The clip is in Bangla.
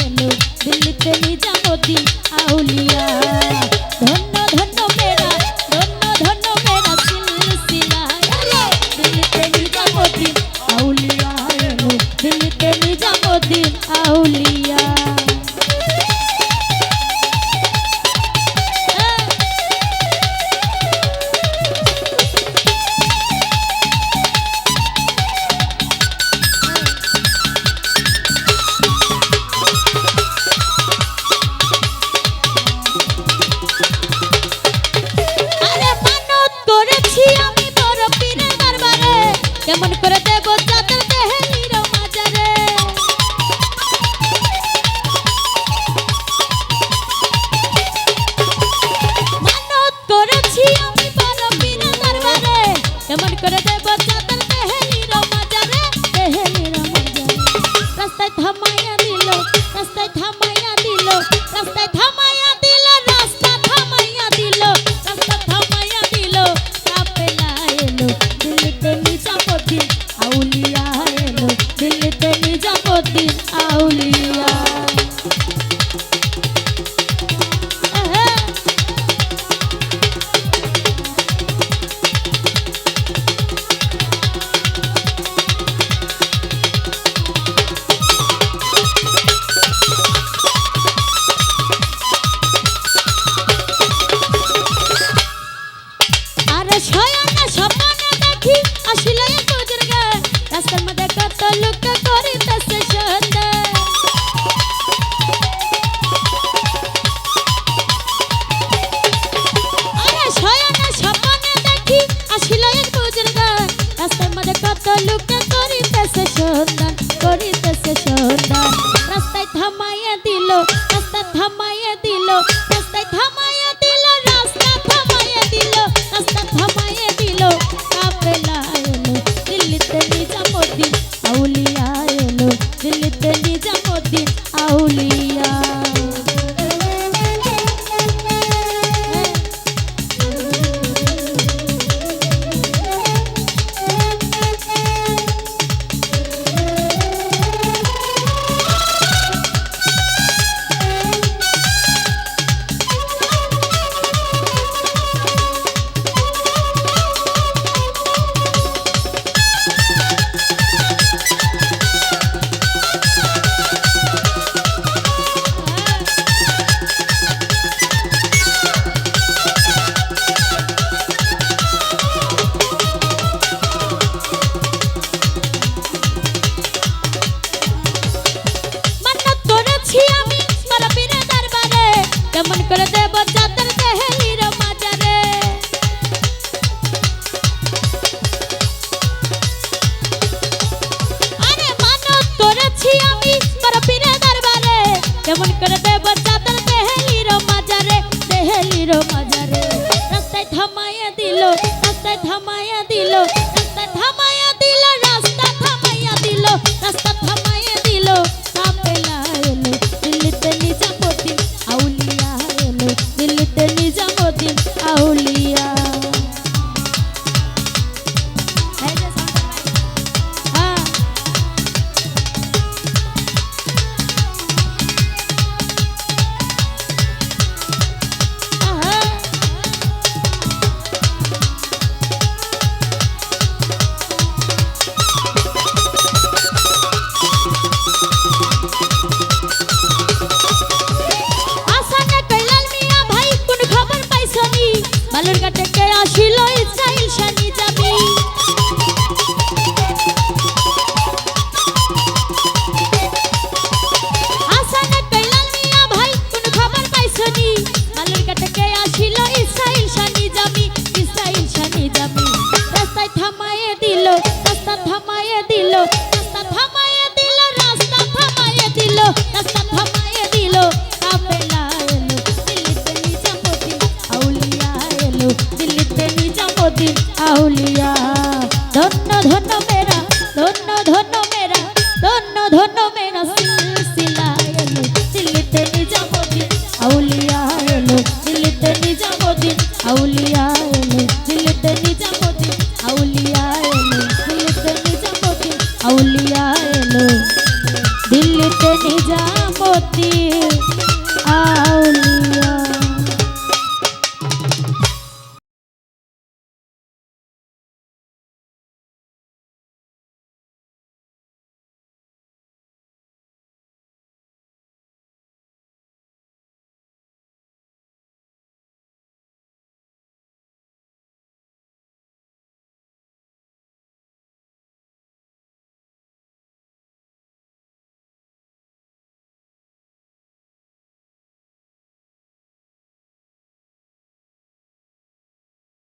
এলো দিল্লিতে নিজামুদ্দিন আউলিয়া ধন্য ধন্য মেরা ধন্য ধন্য মেরা সিলসিলা দিল্লিতে নিজামুদ্দিন আউলিয়া এলো দিল্লিতে নিজামুদ্দিন আউলিয়া কেমন করে দেব চাদর দেহেলির মাজারে মানত করেছি আমি বড় পীরের দরবারে কেমন করে দেব চাদর দেহেলির মাজারে রাস্তায় থামাইয়া দিল রাস্তায় থামাইয়া দিল রাস্তায় থামাইয়া দিল রাস্তা থামাইয়া দিল রাস্তা থামাইয়া দিল কাফেলা এলো দিল্লিতে নিজামুদ্দিন আউলিয়া এলো দিল্লিতে নিজামুদ্দিন আউলিয়া আরে শয়না স্বপ্নে দেখি আসলে বুজুর্গ রাস্তার মধ্যে কত লোক করিতেছে সন্দেহ আরে শয়না স্বপ্নে দেখি আসলে বুজুর্গ রাস্তার মধ্যে কত লোক করিতেছে সন্ধান রাস্তায় থামাইয়া দিল রাস্তা থামাইয়া দিল রাস্তায় থামাইয়া দিল রাস্তা থামাইয়া দিল রাস্তা থামাইয়া দিল কাফেলা এলো দিল্লিতে নিজামুদ্দিন আউলিয়া এলো দিল্লিতে নিজামুদ্দিন আউলিয়া কেমন করে দেব চাদর দেহেলির মাজারে আরে মানত করেছি আমি বড় পীরের দরবারে কেমন করে দেব চাদর দেহেলির মাজারে রাস্তায় থামাইয়া দিল রাস্তায় থামাইয়া দিল রাস্তায় থামাইয়া দিল রাস্তা থামাইয়া দিল রাস্তা থামাইয়া দিল কাফেলা এলো দিল্লিতে নিজামুদ্দিন আউলিয়া এলো দিল্লিতে নিজামুদ্দিন আউলিয়া মতি আউল